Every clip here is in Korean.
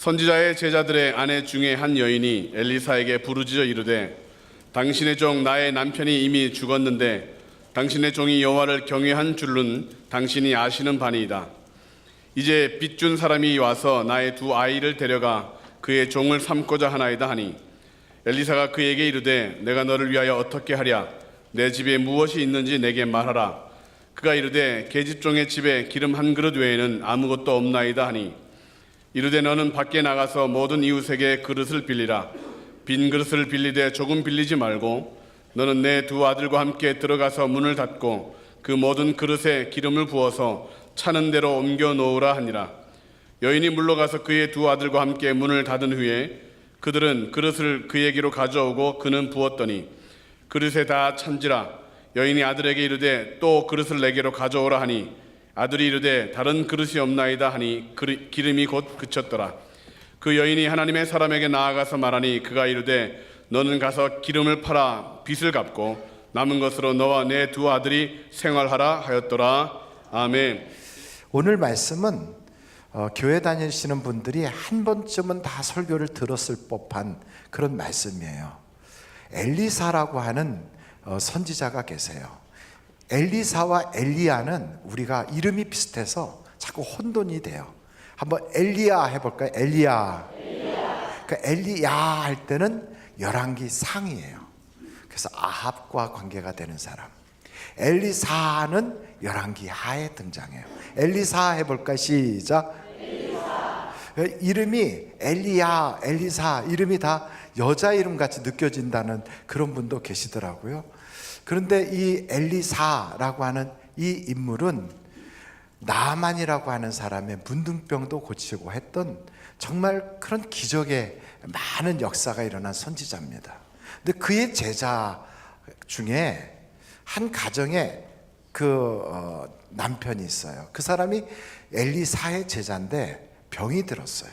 선지자의 제자들의 아내 중에 한 여인이 엘리사에게 부르짖어 이르되 당신의 종 나의 남편이 이미 죽었는데 당신의 종이 여호와를 경외한 줄은 당신이 아시는 바니이다. 이제 빚 준 사람이 와서 나의 두 아이를 데려가 그의 종을 삼고자 하나이다 하니 엘리사가 그에게 이르되 내가 너를 위하여 어떻게 하랴? 내 집에 무엇이 있는지 내게 말하라. 그가 이르되 계집종의 집에 기름 한 그릇 외에는 아무것도 없나이다 하니 이르되 너는 밖에 나가서 모든 이웃에게 그릇을 빌리라. 빈 그릇을 빌리되 조금 빌리지 말고 너는 내 두 아들과 함께 들어가서 문을 닫고 그 모든 그릇에 기름을 부어서 차는 대로 옮겨 놓으라 하니라. 여인이 물러가서 그의 두 아들과 함께 문을 닫은 후에 그들은 그릇을 그에게로 가져오고 그는 부었더니 그릇에 다 찬지라. 여인이 아들에게 이르되 또 그릇을 내게로 가져오라 하니 아들이 이르되 다른 그릇이 없나이다 하니 기름이 곧 그쳤더라. 그 여인이 하나님의 사람에게 나아가서 말하니 그가 이르되 너는 가서 기름을 팔아 빚을 갚고 남은 것으로 너와 내 두 아들이 생활하라 하였더라. 아멘. 오늘 말씀은 교회 다니시는 분들이 한 번쯤은 다 설교를 들었을 법한 그런 말씀이에요. 엘리사라고 하는 선지자가 계세요. 엘리사와 엘리야는 우리가 이름이 비슷해서 자꾸 혼돈이 돼요. 한번 엘리야 해볼까요? 엘리야. 그러니까 엘리야 할 때는 열왕기 상이에요. 그래서 아합과 관계가 되는 사람. 엘리사는 열왕기 하에 등장해요. 엘리사 해볼까요? 시작. 엘리사. 이름이 엘리야, 엘리사 이름이 다 여자 이름 같이 느껴진다는 그런 분도 계시더라고요. 그런데 이 엘리사라고 하는 이 인물은 나만이라고 하는 사람의 문둥병도 고치고 했던 정말 그런 기적의 많은 역사가 일어난 선지자입니다. 근데 그의 제자 중에 한 가정에 남편이 있어요. 그 사람이 엘리사의 제자인데 병이 들었어요.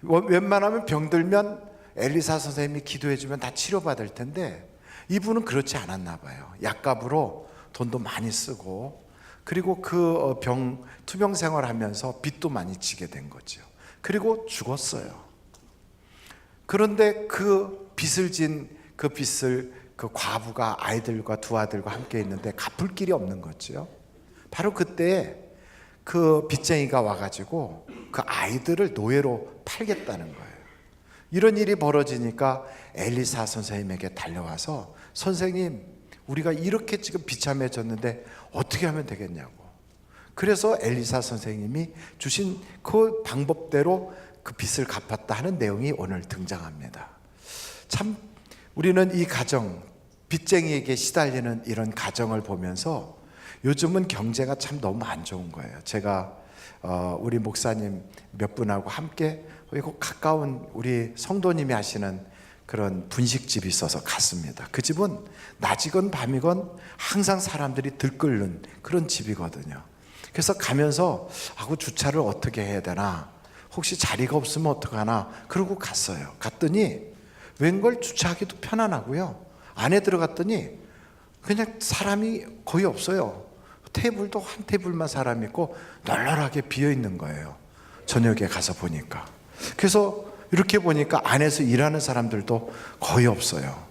웬만하면 병 들면 엘리사 선생님이 기도해주면 다 치료받을 텐데 이분은 그렇지 않았나 봐요. 약값으로 돈도 많이 쓰고 그리고 그 투병 생활하면서 빚도 많이 지게 된 거죠. 그리고 죽었어요. 그런데 그 빚을 진 그 빚을 그 과부가 아이들과 두 아들과 함께 있는데 갚을 길이 없는 거죠. 바로 그때 그 빚쟁이가 와가지고 그 아이들을 노예로 팔겠다는 거예요. 이런 일이 벌어지니까 엘리사 선생님에게 달려와서 선생님 우리가 이렇게 지금 비참해졌는데 어떻게 하면 되겠냐고. 그래서 엘리사 선생님이 주신 그 방법대로 그 빚을 갚았다 하는 내용이 오늘 등장합니다. 참 우리는 이 가정, 빚쟁이에게 시달리는 이런 가정을 보면서 요즘은 경제가 참 너무 안 좋은 거예요. 제가 우리 목사님 몇 분하고 함께 그리고 가까운 우리 성도님이 하시는 그런 분식집이 있어서 갔습니다. 그 집은 낮이건 밤이건 항상 사람들이 들끓는 그런 집이거든요. 그래서 가면서 주차를 어떻게 해야 되나, 혹시 자리가 없으면 어떡하나 그러고 갔어요. 갔더니 웬걸 주차하기도 편안하고요. 안에 들어갔더니 그냥 사람이 거의 없어요. 테이블도 한 테이블만 사람이 있고 널널하게 비어 있는 거예요. 저녁에 가서 보니까. 그래서 이렇게 보니까 안에서 일하는 사람들도 거의 없어요.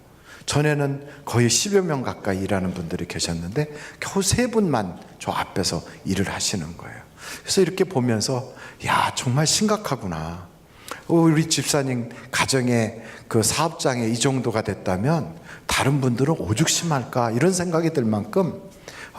전에는 거의 10여 명 가까이 일하는 분들이 계셨는데 겨우 3분만 저 앞에서 일을 하시는 거예요. 그래서 이렇게 보면서 야, 정말 심각하구나. 우리 집사님 가정의 그 사업장에 이 정도가 됐다면 다른 분들은 오죽심할까 이런 생각이 들 만큼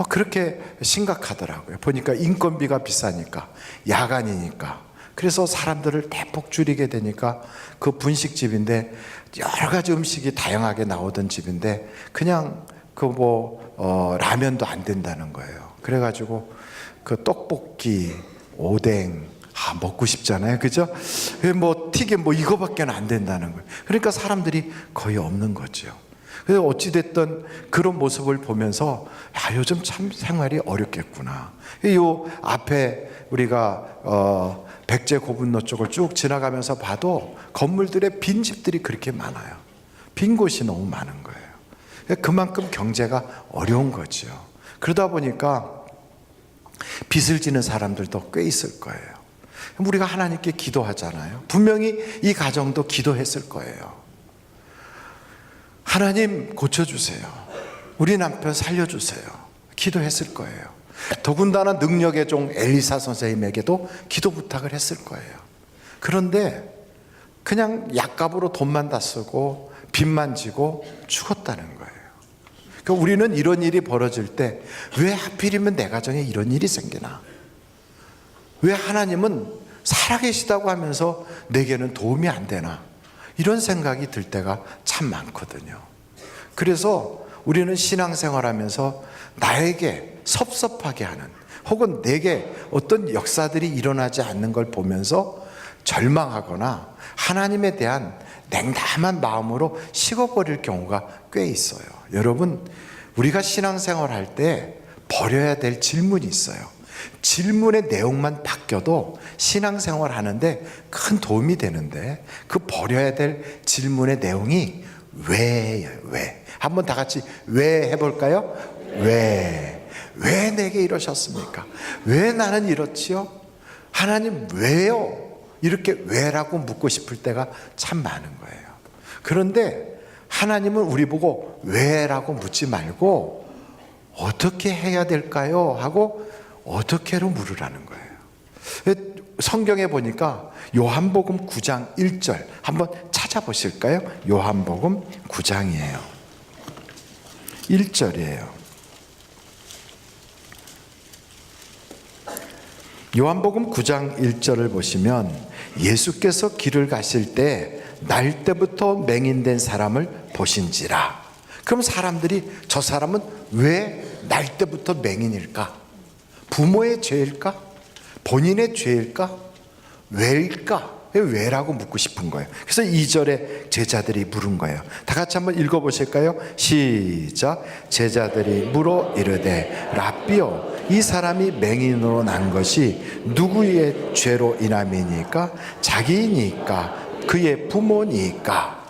그렇게 심각하더라고요. 보니까 인건비가 비싸니까, 야간이니까. 그래서 사람들을 대폭 줄이게 되니까 그 분식집인데 여러 가지 음식이 다양하게 나오던 집인데 그냥 라면도 안 된다는 거예요. 그래가지고 그 떡볶이, 오뎅 먹고 싶잖아요. 그죠? 튀김 이거밖에 안 된다는 거예요. 그러니까 사람들이 거의 없는 거죠. 그래서 어찌됐든 그런 모습을 보면서 요즘 참 생활이 어렵겠구나. 요 앞에 우리가 백제 고분로 쪽을 쭉 지나가면서 봐도 건물들의 빈 집들이 그렇게 많아요. 빈 곳이 너무 많은 거예요. 그만큼 경제가 어려운 거죠. 그러다 보니까 빚을 지는 사람들도 꽤 있을 거예요. 우리가 하나님께 기도하잖아요. 분명히 이 가정도 기도했을 거예요. 하나님 고쳐주세요. 우리 남편 살려주세요. 기도했을 거예요. 더군다나 능력의 종 엘리사 선생님에게도 기도 부탁을 했을 거예요. 그런데 그냥 약값으로 돈만 다 쓰고 빚만 지고 죽었다는 거예요. 그러니까 우리는 이런 일이 벌어질 때 왜 하필이면 내 가정에 이런 일이 생기나? 왜 하나님은 살아계시다고 하면서 내게는 도움이 안 되나? 이런 생각이 들 때가 참 많거든요. 그래서 우리는 신앙생활하면서 나에게 섭섭하게 하는, 혹은 내게 어떤 역사들이 일어나지 않는 걸 보면서 절망하거나 하나님에 대한 냉담한 마음으로 식어버릴 경우가 꽤 있어요. 여러분, 우리가 신앙생활할 때 버려야 될 질문이 있어요. 질문의 내용만 바뀌어도 신앙생활 하는데 큰 도움이 되는데, 그 버려야 될 질문의 내용이 왜예요. 왜? 한번 다 같이 왜 해볼까요? 왜 내게 이러셨습니까? 왜 나는 이렇지요? 하나님 왜요? 이렇게 왜라고 묻고 싶을 때가 참 많은 거예요. 그런데 하나님은 우리 보고 왜라고 묻지 말고 어떻게 해야 될까요? 하고 어떻게로 물으라는 거예요. 성경에 보니까 요한복음 9장 1절 한번 찾아보실까요? 요한복음 9장이에요. 1절이에요. 요한복음 9장 1절을 보시면 예수께서 길을 가실 때 날 때부터 맹인된 사람을 보신지라. 그럼 사람들이 저 사람은 왜 날 때부터 맹인일까? 부모의 죄일까? 본인의 죄일까? 왜일까? 왜라고 묻고 싶은 거예요. 그래서 2절에 제자들이 물은 거예요. 다 같이 한번 읽어보실까요? 시작. 제자들이 물어 이르되 랍비요, 이 사람이 맹인으로 난 것이 누구의 죄로 인함이니까? 자기니까? 그의 부모니까?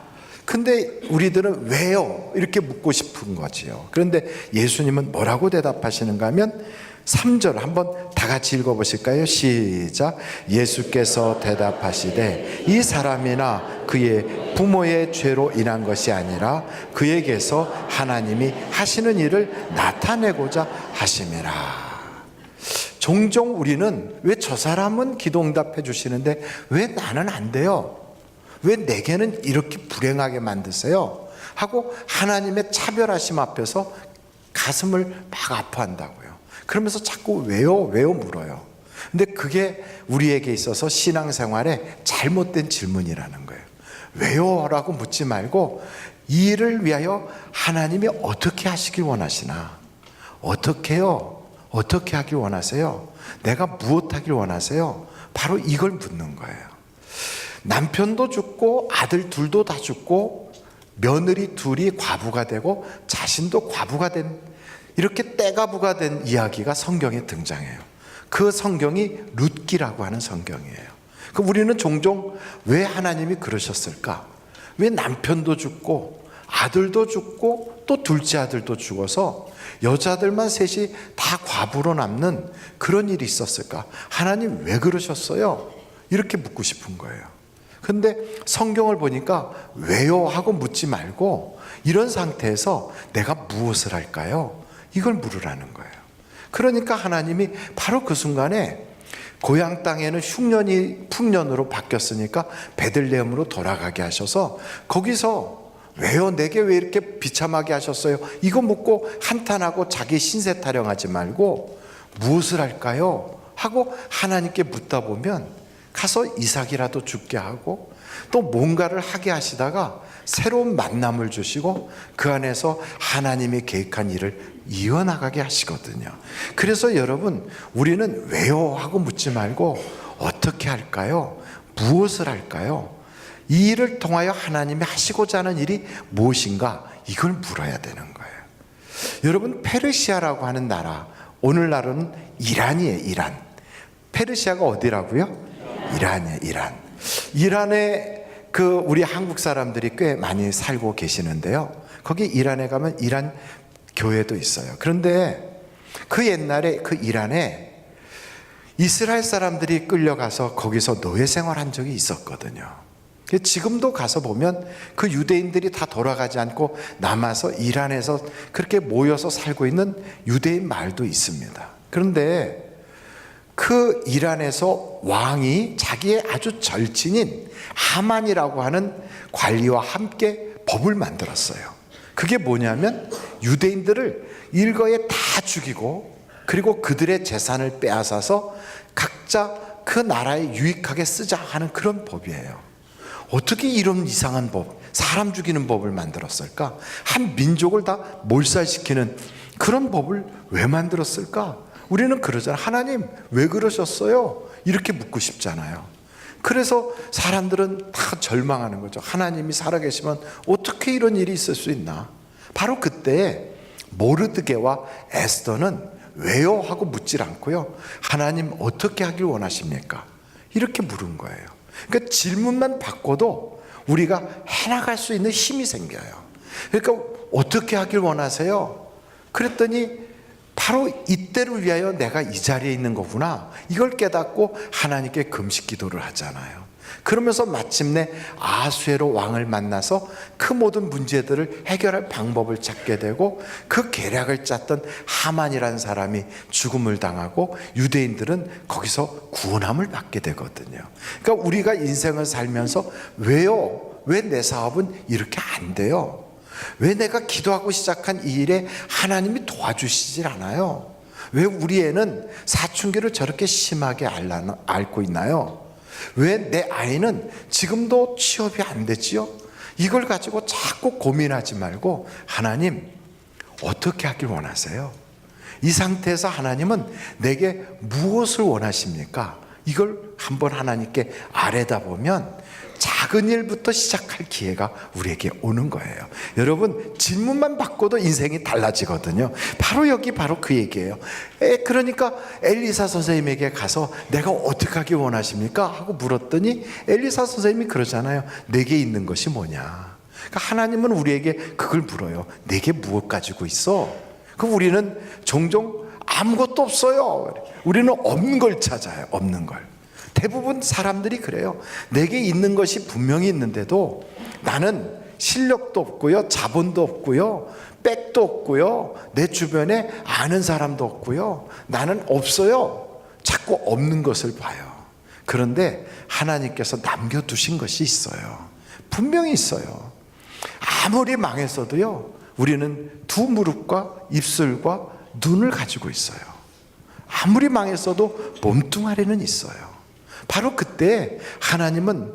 근데 우리들은 왜요? 이렇게 묻고 싶은 거지요. 그런데 예수님은 뭐라고 대답하시는가 하면 3절 한번 다 같이 읽어보실까요? 시작. 예수께서 대답하시되 이 사람이나 그의 부모의 죄로 인한 것이 아니라 그에게서 하나님이 하시는 일을 나타내고자 하심이라. 종종 우리는 왜 저 사람은 기도 응답해 주시는데 왜 나는 안 돼요? 왜 내게는 이렇게 불행하게 만드세요? 하고 하나님의 차별하심 앞에서 가슴을 막 아파한다고요. 그러면서 자꾸 왜요? 물어요. 근데 그게 우리에게 있어서 신앙생활에 잘못된 질문이라는 거예요. 왜요? 라고 묻지 말고 이 일을 위하여 하나님이 어떻게 하시길 원하시나? 어떻게요? 어떻게 하길 원하세요? 내가 무엇 하길 원하세요? 바로 이걸 묻는 거예요. 남편도 죽고 아들 둘도 다 죽고 며느리 둘이 과부가 되고 자신도 과부가 된, 이렇게 떼가부가 된 이야기가 성경에 등장해요. 그 성경이 룻기라고 하는 성경이에요. 그 우리는 종종 왜 하나님이 그러셨을까? 왜 남편도 죽고 아들도 죽고 또 둘째 아들도 죽어서 여자들만 셋이 다 과부로 남는 그런 일이 있었을까? 하나님 왜 그러셨어요? 이렇게 묻고 싶은 거예요. 근데 성경을 보니까 왜요? 하고 묻지 말고 이런 상태에서 내가 무엇을 할까요? 이걸 물으라는 거예요. 그러니까 하나님이 바로 그 순간에 고향 땅에는 흉년이 풍년으로 바뀌었으니까 베들레헴으로 돌아가게 하셔서 거기서 왜요? 내게 왜 이렇게 비참하게 하셨어요? 이거 묻고 한탄하고 자기 신세 타령하지 말고 무엇을 할까요? 하고 하나님께 묻다 보면 가서 이삭이라도 죽게 하고 또 뭔가를 하게 하시다가 새로운 만남을 주시고 그 안에서 하나님이 계획한 일을 이어나가게 하시거든요. 그래서 여러분, 우리는 왜요? 하고 묻지 말고 어떻게 할까요? 무엇을 할까요? 이 일을 통하여 하나님이 하시고자 하는 일이 무엇인가? 이걸 물어야 되는 거예요. 여러분, 페르시아라고 하는 나라, 오늘날은 이란이에요. 이란. 페르시아가 어디라고요? 이란이에요. 이란. 이란에 우리 한국 사람들이 꽤 많이 살고 계시는데요. 거기 이란에 가면 이란 교회도 있어요. 그런데 그 옛날에 그 이란에 이스라엘 사람들이 끌려가서 거기서 노예 생활한 적이 있었거든요. 지금도 가서 보면 그 유대인들이 다 돌아가지 않고 남아서 이란에서 그렇게 모여서 살고 있는 유대인 마을도 있습니다. 그런데 그 이란에서 왕이 자기의 아주 절친인 하만이라고 하는 관리와 함께 법을 만들었어요. 그게 뭐냐면 유대인들을 일거에 다 죽이고 그리고 그들의 재산을 빼앗아서 각자 그 나라에 유익하게 쓰자 하는 그런 법이에요. 어떻게 이런 이상한 법, 사람 죽이는 법을 만들었을까? 한 민족을 다 몰살시키는 그런 법을 왜 만들었을까? 우리는 그러잖아요. 하나님 왜 그러셨어요? 이렇게 묻고 싶잖아요. 그래서 사람들은 다 절망하는 거죠. 하나님이 살아계시면 어떻게 이런 일이 있을 수 있나? 바로 그때 모르드게와 에스더는 왜요? 하고 묻질 않고요. 하나님 어떻게 하길 원하십니까? 이렇게 물은 거예요. 그러니까 질문만 바꿔도 우리가 해나갈 수 있는 힘이 생겨요. 그러니까 어떻게 하길 원하세요? 그랬더니 바로 이때를 위하여 내가 이 자리에 있는 거구나, 이걸 깨닫고 하나님께 금식 기도를 하잖아요. 그러면서 마침내 아수에로 왕을 만나서 그 모든 문제들을 해결할 방법을 찾게 되고 그 계략을 짰던 하만이라는 사람이 죽음을 당하고 유대인들은 거기서 구원함을 받게 되거든요. 그러니까 우리가 인생을 살면서 왜요? 왜 내 사업은 이렇게 안 돼요? 왜 내가 기도하고 시작한 이 일에 하나님이 도와주시질 않아요? 왜 우리 애는 사춘기를 저렇게 심하게 앓고 있나요? 왜 내 아이는 지금도 취업이 안 됐지요? 이걸 가지고 자꾸 고민하지 말고 하나님 어떻게 하길 원하세요? 이 상태에서 하나님은 내게 무엇을 원하십니까? 이걸 한번 하나님께 아뢰다 보면 작은 일부터 시작할 기회가 우리에게 오는 거예요. 여러분 질문만 바꿔도 인생이 달라지거든요. 바로 여기 바로 그 얘기예요. 그러니까 엘리사 선생님에게 가서 내가 어떻게 하길 원하십니까? 하고 물었더니 엘리사 선생님이 그러잖아요. 내게 있는 것이 뭐냐? 그러니까 하나님은 우리에게 그걸 물어요. 내게 무엇 가지고 있어? 그럼 우리는 종종 아무것도 없어요. 우리는 없는 걸 찾아요. 없는 걸. 대부분 사람들이 그래요. 내게 있는 것이 분명히 있는데도 나는 실력도 없고요, 자본도 없고요, 백도 없고요, 내 주변에 아는 사람도 없고요, 나는 없어요. 자꾸 없는 것을 봐요. 그런데 하나님께서 남겨두신 것이 있어요. 분명히 있어요. 아무리 망했어도요, 우리는 두 무릎과 입술과 눈을 가지고 있어요. 아무리 망했어도 몸뚱아리는 있어요. 바로 그때 하나님은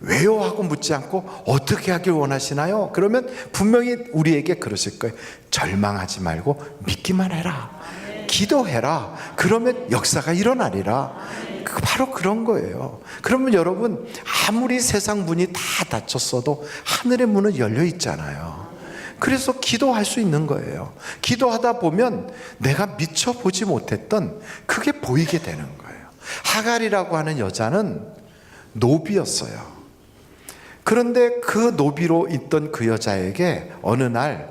왜요? 하고 묻지 않고 어떻게 하길 원하시나요? 그러면 분명히 우리에게 그러실 거예요. 절망하지 말고 믿기만 해라. 기도해라. 그러면 역사가 일어나리라. 바로 그런 거예요. 그러면 여러분 아무리 세상 문이 다 닫혔어도 하늘의 문은 열려 있잖아요. 그래서 기도할 수 있는 거예요. 기도하다 보면 내가 미처 보지 못했던 그게 보이게 되는 거예요. 하갈이라고 하는 여자는 노비였어요. 그런데 그 노비로 있던 그 여자에게 어느 날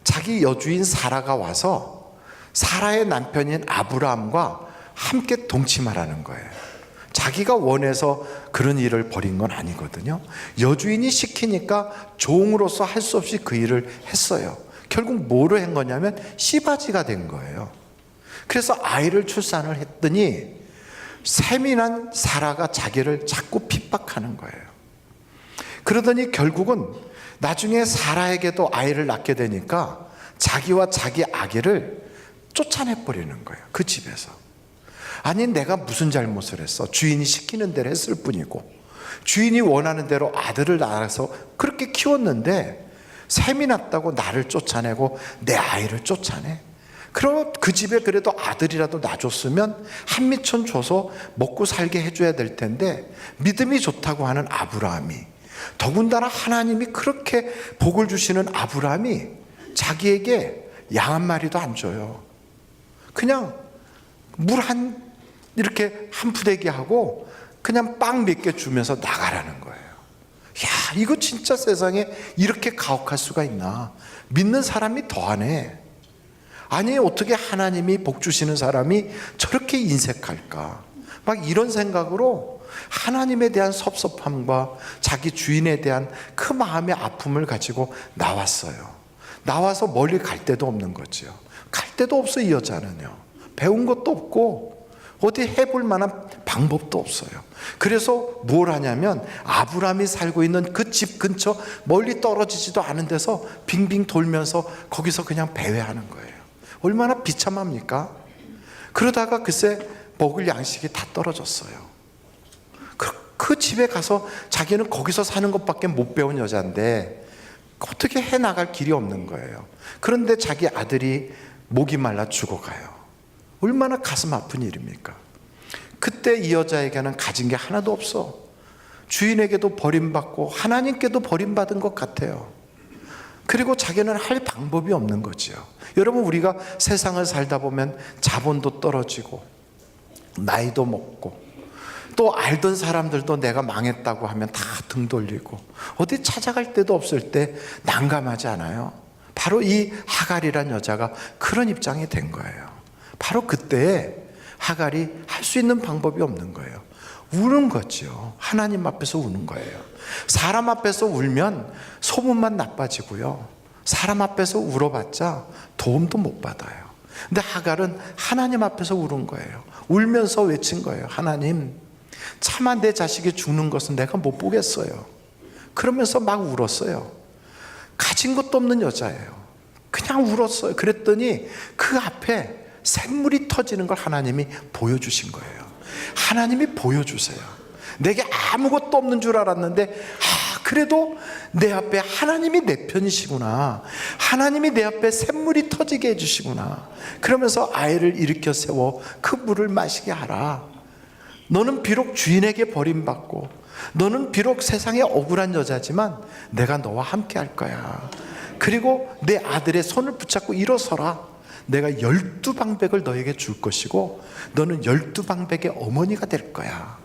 자기 여주인 사라가 와서 사라의 남편인 아브라함과 함께 동침하라는 거예요. 자기가 원해서 그런 일을 벌인 건 아니거든요. 여주인이 시키니까 종으로서 할 수 없이 그 일을 했어요. 결국 뭐로 한 거냐면 씨바지가 된 거예요. 그래서 아이를 출산을 했더니 세민한 사라가 자기를 자꾸 핍박하는 거예요. 그러더니 결국은 나중에 사라에게도 아이를 낳게 되니까 자기와 자기 아기를 쫓아내버리는 거예요. 그 집에서. 아니 내가 무슨 잘못을 했어? 주인이 시키는 대로 했을 뿐이고 주인이 원하는 대로 아들을 낳아서 그렇게 키웠는데 셈이 났다고 나를 쫓아내고 내 아이를 쫓아내? 그럼 그 집에 그래도 아들이라도 낳아줬으면 한미천 줘서 먹고 살게 해줘야 될 텐데 믿음이 좋다고 하는 아브라함이, 더군다나 하나님이 그렇게 복을 주시는 아브라함이 자기에게 양 한 마리도 안 줘요. 그냥 물 이렇게 한 푸대기 하고 그냥 빵 몇 개 주면서 나가라는 거예요. 야, 이거 진짜 세상에 이렇게 가혹할 수가 있나? 믿는 사람이 더하네. 아니 어떻게 하나님이 복 주시는 사람이 저렇게 인색할까? 막 이런 생각으로 하나님에 대한 섭섭함과 자기 주인에 대한 그 마음의 아픔을 가지고 나왔어요. 나와서 멀리 갈 데도 없는 거죠. 갈 데도 없어 이 여자는요. 배운 것도 없고 어디 해볼 만한 방법도 없어요. 그래서 뭘 하냐면 아브라함이 살고 있는 그 집 근처 멀리 떨어지지도 않은 데서 빙빙 돌면서 거기서 그냥 배회하는 거예요. 얼마나 비참합니까? 그러다가 글쎄 먹을 양식이 다 떨어졌어요. 그 집에 가서 자기는 거기서 사는 것밖에 못 배운 여자인데 어떻게 해나갈 길이 없는 거예요. 그런데 자기 아들이 목이 말라 죽어가요. 얼마나 가슴 아픈 일입니까? 그때 이 여자에게는 가진 게 하나도 없어. 주인에게도 버림받고 하나님께도 버림받은 것 같아요. 그리고 자기는 할 방법이 없는 거지요. 여러분, 우리가 세상을 살다 보면 자본도 떨어지고 나이도 먹고 또 알던 사람들도 내가 망했다고 하면 다 등 돌리고 어디 찾아갈 데도 없을 때 난감하지 않아요? 바로 이 하갈이란 여자가 그런 입장이 된 거예요. 바로 그때에 하갈이 할 수 있는 방법이 없는 거예요. 우는 거죠. 하나님 앞에서 우는 거예요. 사람 앞에서 울면 소문만 나빠지고요. 사람 앞에서 울어봤자 도움도 못 받아요. 근데 하갈은 하나님 앞에서 울은 거예요. 울면서 외친 거예요. 하나님, 차마 내 자식이 죽는 것은 내가 못 보겠어요. 그러면서 막 울었어요. 가진 것도 없는 여자예요. 그냥 울었어요. 그랬더니 그 앞에 샘물이 터지는 걸 하나님이 보여주신 거예요. 하나님이 보여주세요. 내게 아무것도 없는 줄 알았는데 그래도 내 앞에 하나님이 내 편이시구나. 하나님이 내 앞에 샘물이 터지게 해주시구나. 그러면서 아이를 일으켜 세워 그 물을 마시게 하라. 너는 비록 주인에게 버림받고 너는 비록 세상에 억울한 여자지만 내가 너와 함께 할 거야. 그리고 내 아들의 손을 붙잡고 일어서라. 내가 12방백을 너에게 줄 것이고 너는 12방백의 어머니가 될 거야.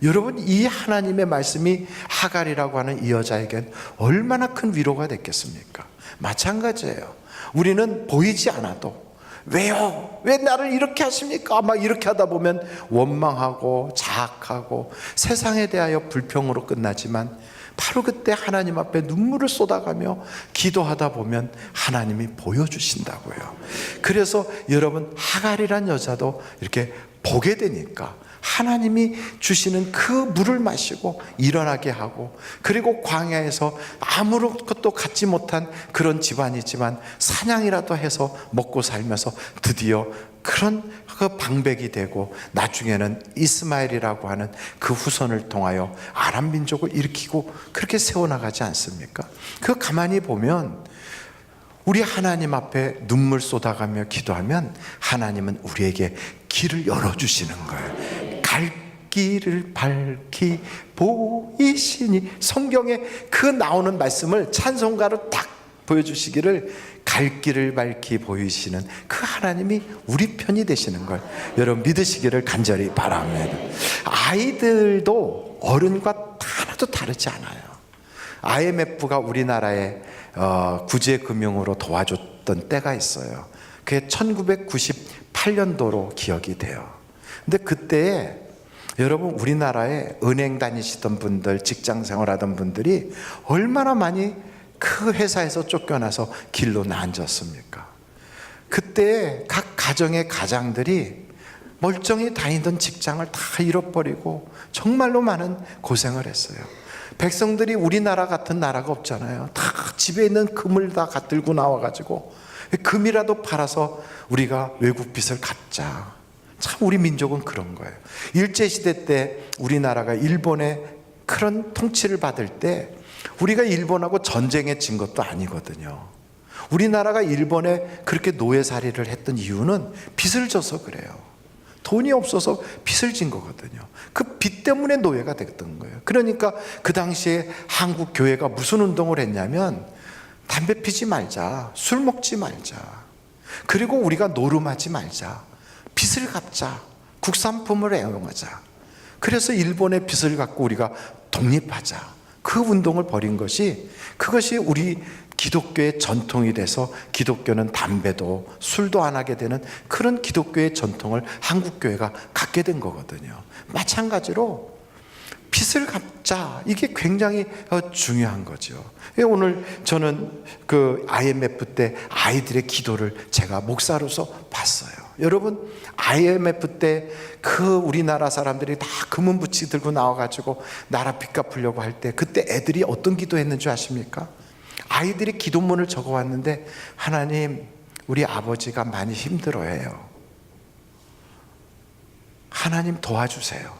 여러분, 이 하나님의 말씀이 하갈이라고 하는 이 여자에겐 얼마나 큰 위로가 됐겠습니까? 마찬가지예요. 우리는 보이지 않아도 왜요? 왜 나를 이렇게 하십니까? 막 이렇게 하다 보면 원망하고 자학하고 세상에 대하여 불평으로 끝나지만 바로 그때 하나님 앞에 눈물을 쏟아가며 기도하다 보면 하나님이 보여주신다고요. 그래서 여러분, 하갈이란 여자도 이렇게 보게 되니까 하나님이 주시는 그 물을 마시고 일어나게 하고, 그리고 광야에서 아무것도 갖지 못한 그런 집안이지만 사냥이라도 해서 먹고 살면서 드디어 그런 그 방백이 되고 나중에는 이스마엘이라고 하는 그 후손을 통하여 아람 민족을 일으키고 그렇게 세워나가지 않습니까? 그 가만히 보면 우리 하나님 앞에 눈물 쏟아가며 기도하면 하나님은 우리에게 길을 열어주시는 거예요. 갈 길을 밝히 보이시니, 성경에 그 나오는 말씀을 찬송가로 딱 보여주시기를, 갈 길을 밝히 보이시는 그 하나님이 우리 편이 되시는 걸 여러분 믿으시기를 간절히 바랍니다. 아이들도 어른과 하나도 다르지 않아요. IMF가 우리나라에 구제금융으로 도와줬던 때가 있어요. 그게 1998년도로 기억이 돼요. 근데 그때 여러분, 우리나라에 은행 다니시던 분들, 직장 생활하던 분들이 얼마나 많이 그 회사에서 쫓겨나서 길로 나앉았습니까? 그때 각 가정의 가장들이 멀쩡히 다니던 직장을 다 잃어버리고 정말로 많은 고생을 했어요. 백성들이 우리나라 같은 나라가 없잖아요. 다 집에 있는 금을 다 들고 나와가지고 금이라도 팔아서 우리가 외국 빚을 갚자. 참 우리 민족은 그런 거예요. 일제시대 때 우리나라가 일본의 그런 통치를 받을 때 우리가 일본하고 전쟁에 진 것도 아니거든요. 우리나라가 일본에 그렇게 노예살이를 했던 이유는 빚을 져서 그래요. 돈이 없어서 빚을 진 거거든요. 그 빚 때문에 노예가 됐던 거예요. 그러니까 그 당시에 한국 교회가 무슨 운동을 했냐면 담배 피지 말자, 술 먹지 말자, 그리고 우리가 노름하지 말자, 빚을 갚자, 국산품을 애용하자. 그래서 일본의 빚을 갖고 우리가 독립하자. 그 운동을 벌인 것이, 그것이 우리 기독교의 전통이 돼서 기독교는 담배도 술도 안 하게 되는 그런 기독교의 전통을 한국교회가 갖게 된 거거든요. 마찬가지로 빚을 갚자, 이게 굉장히 중요한 거죠. 오늘 저는 그 IMF 때 아이들의 기도를 제가 목사로서 봤어요. 여러분, IMF 때 그 우리나라 사람들이 다 금은부치 들고 나와가지고 나라 빚 갚으려고 할 때 그때 애들이 어떤 기도했는 줄 아십니까? 아이들이 기도문을 적어왔는데, 하나님, 우리 아버지가 많이 힘들어해요. 하나님 도와주세요.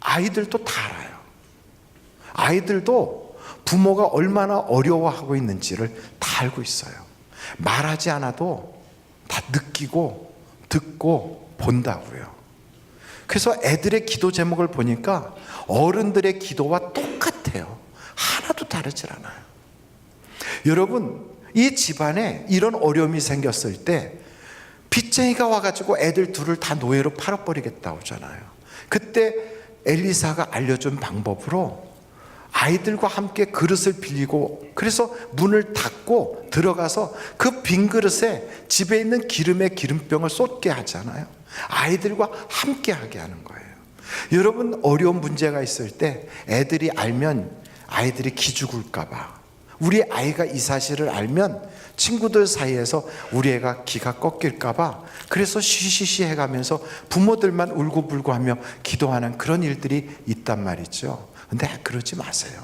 아이들도 다 알아요. 아이들도 부모가 얼마나 어려워하고 있는지를 다 알고 있어요. 말하지 않아도 다 느끼고 듣고 본다고요. 그래서 애들의 기도 제목을 보니까 어른들의 기도와 똑같아요. 하나도 다르질 않아요. 여러분, 이 집안에 이런 어려움이 생겼을 때 빚쟁이가 와가지고 애들 둘을 다 노예로 팔아버리겠다고 하잖아요. 그때 엘리사가 알려준 방법으로 아이들과 함께 그릇을 빌리고, 그래서 문을 닫고 들어가서 그 빈 그릇에 집에 있는 기름의 기름병을 쏟게 하잖아요. 아이들과 함께 하게 하는 거예요. 여러분, 어려운 문제가 있을 때 애들이 알면 아이들이 기죽을까 봐, 우리 아이가 이 사실을 알면 친구들 사이에서 우리 애가 기가 꺾일까 봐, 그래서 쉬쉬쉬 해가면서 부모들만 울고불고 하며 기도하는 그런 일들이 있단 말이죠. 근데 그러지 마세요.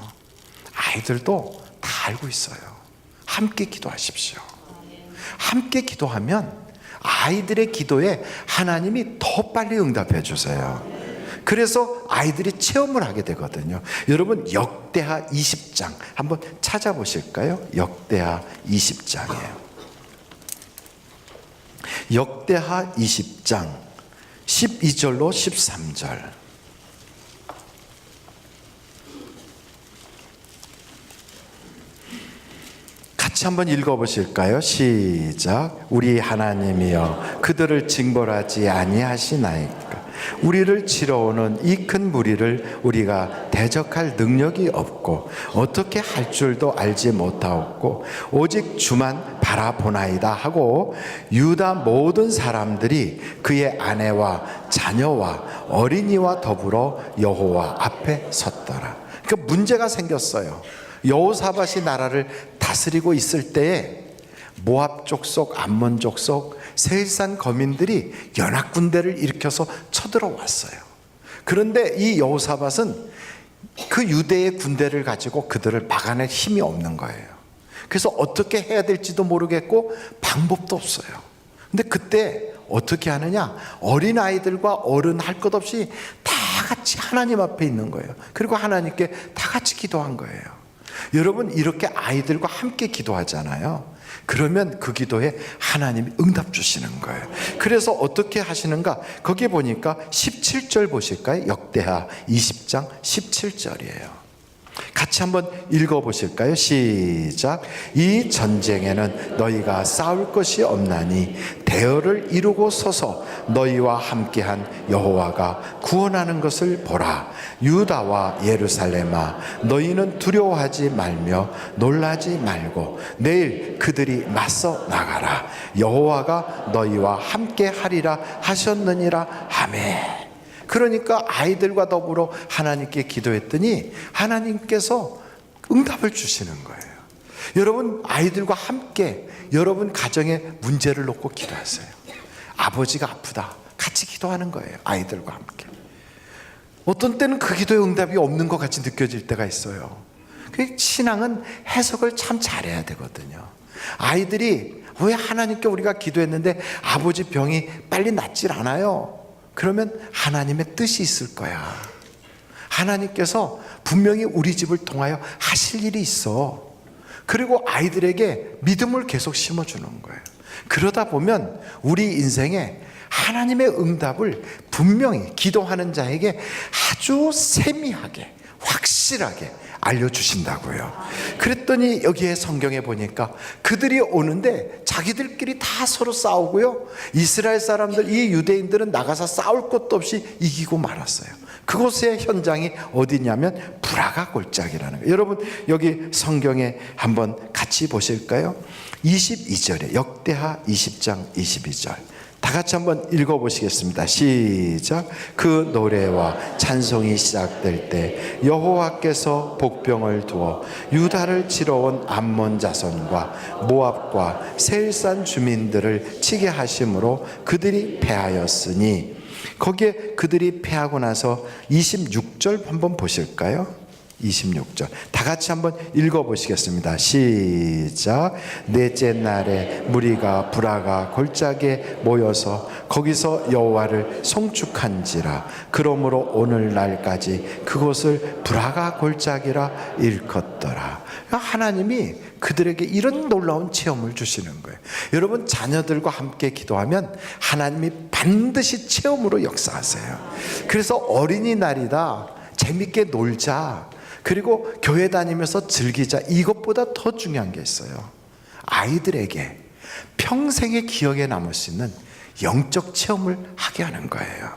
아이들도 다 알고 있어요. 함께 기도하십시오. 함께 기도하면 아이들의 기도에 하나님이 더 빨리 응답해 주세요. 그래서 아이들이 체험을 하게 되거든요. 여러분, 역대하 20장 한번 찾아보실까요? 역대하 20장이에요. 역대하 20장 12절로 13절. 같이 한번 읽어보실까요? 시작. 우리 하나님이여, 그들을 징벌하지 아니하시나이까? 우리를 치러오는 이 큰 무리를 우리가 대적할 능력이 없고 어떻게 할 줄도 알지 못하옵고 오직 주만 바라보나이다 하고, 유다 모든 사람들이 그의 아내와 자녀와 어린이와 더불어 여호와 앞에 섰더라. 그러니까 문제가 생겼어요. 여호사밧이 나라를 다스리고 있을 때에 모압 족속, 암몬 족속, 세일산 거민들이 연합군대를 일으켜서 쳐들어왔어요. 그런데 이 여호사밧은 그 유대의 군대를 가지고 그들을 막아낼 힘이 없는 거예요. 그래서 어떻게 해야 될지도 모르겠고 방법도 없어요. 근데 그때 어떻게 하느냐? 어린아이들과 어른 할 것 없이 다 같이 하나님 앞에 있는 거예요. 그리고 하나님께 다 같이 기도한 거예요. 여러분, 이렇게 아이들과 함께 기도하잖아요. 그러면 그 기도에 하나님이 응답 주시는 거예요. 그래서 어떻게 하시는가? 거기 보니까 17절 보실까요? 역대하 20장 17절이에요. 같이 한번 읽어보실까요? 시작. 이 전쟁에는 너희가 싸울 것이 없나니 대열을 이루고 서서 너희와 함께한 여호와가 구원하는 것을 보라. 유다와 예루살렘아, 너희는 두려워하지 말며 놀라지 말고 내일 그들이 맞서 나가라. 여호와가 너희와 함께하리라 하셨느니라. 아멘. 그러니까 아이들과 더불어 하나님께 기도했더니 하나님께서 응답을 주시는 거예요. 여러분, 아이들과 함께 여러분 가정의 문제를 놓고 기도하세요. 아버지가 아프다, 같이 기도하는 거예요. 아이들과 함께. 어떤 때는 그 기도에 응답이 없는 것 같이 느껴질 때가 있어요. 신앙은 해석을 참 잘해야 되거든요. 아이들이 왜 하나님께 우리가 기도했는데 아버지 병이 빨리 낫질 않아요? 그러면 하나님의 뜻이 있을 거야. 하나님께서 분명히 우리 집을 통하여 하실 일이 있어. 그리고 아이들에게 믿음을 계속 심어주는 거예요. 그러다 보면 우리 인생에 하나님의 응답을 분명히 기도하는 자에게 아주 세미하게, 확실하게 알려주신다고요. 그랬더니 여기에 성경에 보니까 그들이 오는데 자기들끼리 다 서로 싸우고요, 이스라엘 사람들, 이 유대인들은 나가서 싸울 것도 없이 이기고 말았어요. 그곳의 현장이 어디냐면 브라가 골짜기라는 거예요. 여러분 여기 성경에 한번 같이 보실까요? 22절에 역대하 20장 22절 다 같이 한번 읽어보시겠습니다. 시작. 그 노래와 찬송이 시작될 때 여호와께서 복병을 두어 유다를 치러 온 암몬 자손과 모압과 세일산 주민들을 치게 하심으로 그들이 패하였으니, 거기에 그들이 패하고 나서 26절 한번 보실까요? 26절 다 같이 한번 읽어보시겠습니다. 시작. 넷째 날에 무리가 브라가 골짜기에 모여서 거기서 여호와를 송축한지라. 그러므로 오늘날까지 그곳을 브라가 골짜기라 일컫더라. 하나님이 그들에게 이런 놀라운 체험을 주시는 거예요. 여러분 자녀들과 함께 기도하면 하나님이 반드시 체험으로 역사하세요. 그래서 어린이날이다, 재밌게 놀자, 그리고 교회 다니면서 즐기자, 이것보다 더 중요한 게 있어요. 아이들에게 평생의 기억에 남을 수 있는 영적 체험을 하게 하는 거예요.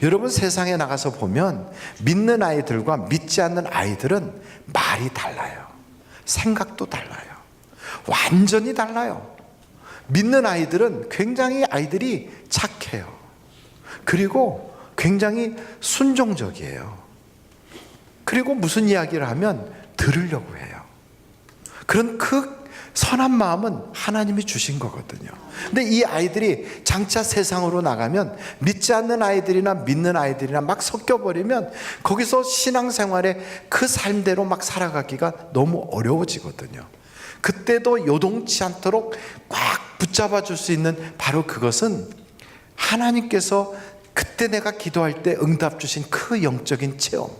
여러분 세상에 나가서 보면 믿는 아이들과 믿지 않는 아이들은 말이 달라요. 생각도 달라요. 완전히 달라요. 믿는 아이들은 굉장히 아이들이 착해요. 그리고 굉장히 순종적이에요. 그리고 무슨 이야기를 하면 들으려고 해요. 그런 그 선한 마음은 하나님이 주신 거거든요. 근데 이 아이들이 장차 세상으로 나가면 믿지 않는 아이들이나 믿는 아이들이나 막 섞여버리면 거기서 신앙생활에 그 삶대로 막 살아가기가 너무 어려워지거든요. 그때도 요동치 않도록 꽉 붙잡아 줄 수 있는 바로 그것은 하나님께서 그때 내가 기도할 때 응답 주신 그 영적인 체험,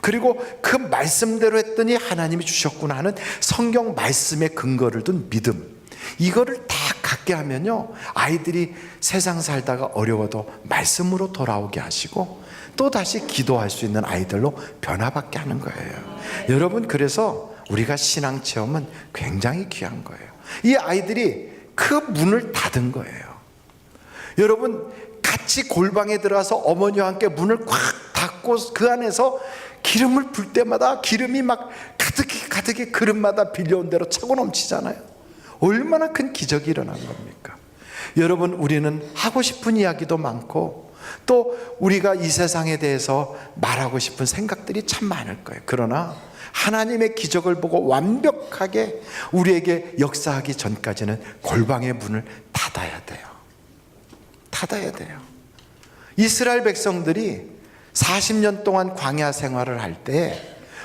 그리고 그 말씀대로 했더니 하나님이 주셨구나 하는 성경 말씀에 근거를 둔 믿음, 이거를 다 갖게 하면요, 아이들이 세상 살다가 어려워도 말씀으로 돌아오게 하시고 또 다시 기도할 수 있는 아이들로 변화받게 하는 거예요. 여러분 그래서 우리가 신앙 체험은 굉장히 귀한 거예요. 이 아이들이 그 문을 닫은 거예요. 여러분 같이 골방에 들어가서 어머니와 함께 문을 꽉 닫고 그 안에서 기름을 불 때마다 기름이 막 가득히 그릇마다 빌려온 대로 차고 넘치잖아요. 얼마나 큰 기적이 일어난 겁니까? 여러분 우리는 하고 싶은 이야기도 많고 또 우리가 이 세상에 대해서 말하고 싶은 생각들이 참 많을 거예요. 그러나 하나님의 기적을 보고 완벽하게 우리에게 역사하기 전까지는 골방의 문을 닫아야 돼요. 닫아야 돼요. 이스라엘 백성들이 40년 동안 광야 생활을 할 때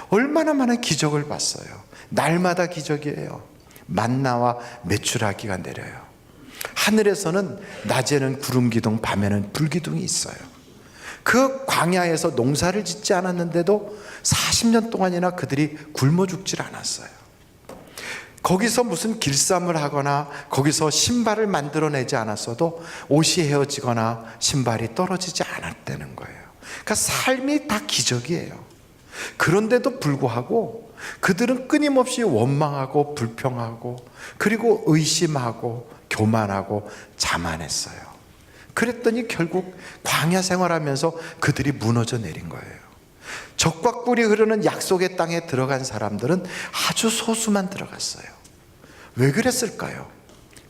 얼마나 많은 기적을 봤어요. 날마다 기적이에요. 만나와 메추라기가 내려요. 하늘에서는 낮에는 구름 기둥, 밤에는 불 기둥이 있어요. 그 광야에서 농사를 짓지 않았는데도 40년 동안이나 그들이 굶어 죽질 않았어요. 거기서 무슨 길쌈을 하거나 거기서 신발을 만들어내지 않았어도 옷이 헤어지거나 신발이 떨어지지 않았다는 거예요. 그러니까 삶이 다 기적이에요. 그런데도 불구하고 그들은 끊임없이 원망하고 불평하고 그리고 의심하고 교만하고 자만했어요. 그랬더니 결국 광야 생활하면서 그들이 무너져 내린 거예요. 적과 꿀이 흐르는 약속의 땅에 들어간 사람들은 아주 소수만 들어갔어요. 왜 그랬을까요?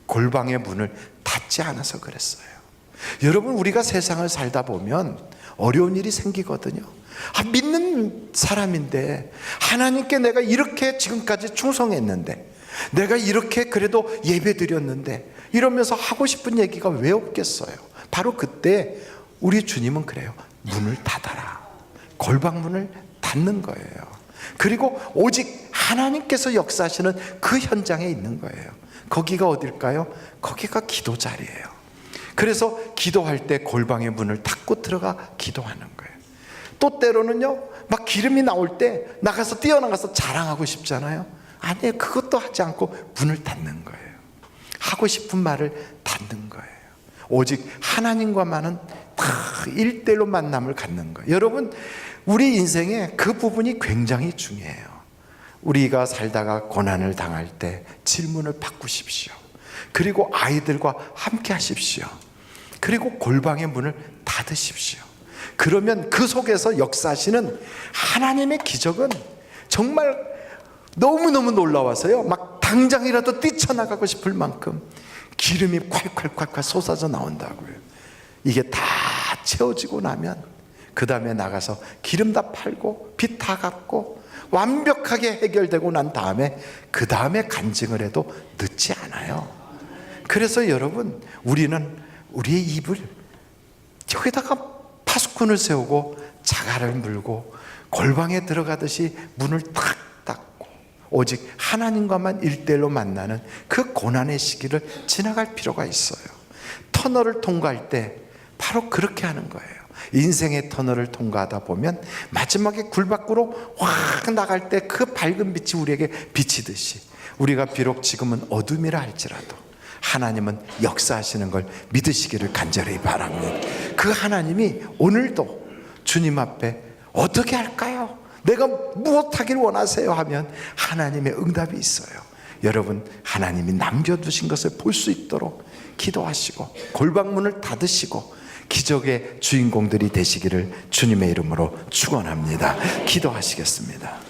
골방의 문을 닫지 않아서 그랬어요. 여러분 우리가 세상을 살다 보면 어려운 일이 생기거든요. 믿는 사람인데 하나님께 내가 이렇게 지금까지 충성했는데 내가 이렇게 그래도 예배 드렸는데 이러면서 하고 싶은 얘기가 왜 없겠어요? 바로 그때 우리 주님은 그래요. 문을 닫아라. 골방문을 닫는 거예요. 그리고 오직 하나님께서 역사하시는 그 현장에 있는 거예요. 거기가 어딜까요? 거기가 기도 자리예요. 그래서 기도할 때 골방의 문을 닫고 들어가 기도하는 거예요. 또 때로는요, 막 기름이 나올 때 나가서 뛰어나가서 자랑하고 싶잖아요. 아니에요. 그것도 하지 않고 문을 닫는 거예요. 하고 싶은 말을 닫는 거예요. 오직 하나님과만은 다 1대1로 만남을 갖는 거예요. 여러분 우리 인생에 그 부분이 굉장히 중요해요. 우리가 살다가 고난을 당할 때 질문을 바꾸십시오. 그리고 아이들과 함께 하십시오. 그리고 골방의 문을 닫으십시오. 그러면 그 속에서 역사하시는 하나님의 기적은 정말 너무너무 놀라워서요, 막 당장이라도 뛰쳐나가고 싶을 만큼 기름이 콸콸콸콸 쏟아져 나온다고요. 이게 다 채워지고 나면 그 다음에 나가서 기름 다 팔고 빚 다 갚고 완벽하게 해결되고 난 다음에 그 다음에 간증을 해도 늦지 않아요. 그래서 여러분, 우리는 우리의 입을 여기다가 파수꾼을 세우고 자갈을 물고 골방에 들어가듯이 문을 탁 닫고 오직 하나님과만 일대일로 만나는 그 고난의 시기를 지나갈 필요가 있어요. 터널을 통과할 때 바로 그렇게 하는 거예요. 인생의 터널을 통과하다 보면 마지막에 굴 밖으로 확 나갈 때 그 밝은 빛이 우리에게 비치듯이, 우리가 비록 지금은 어둠이라 할지라도 하나님은 역사하시는 걸 믿으시기를 간절히 바랍니다. 그 하나님이 오늘도 주님 앞에 어떻게 할까요? 내가 무엇하길 원하세요? 하면 하나님의 응답이 있어요. 여러분, 하나님이 남겨두신 것을 볼 수 있도록 기도하시고 골방문을 닫으시고 기적의 주인공들이 되시기를 주님의 이름으로 축원합니다. 기도하시겠습니다.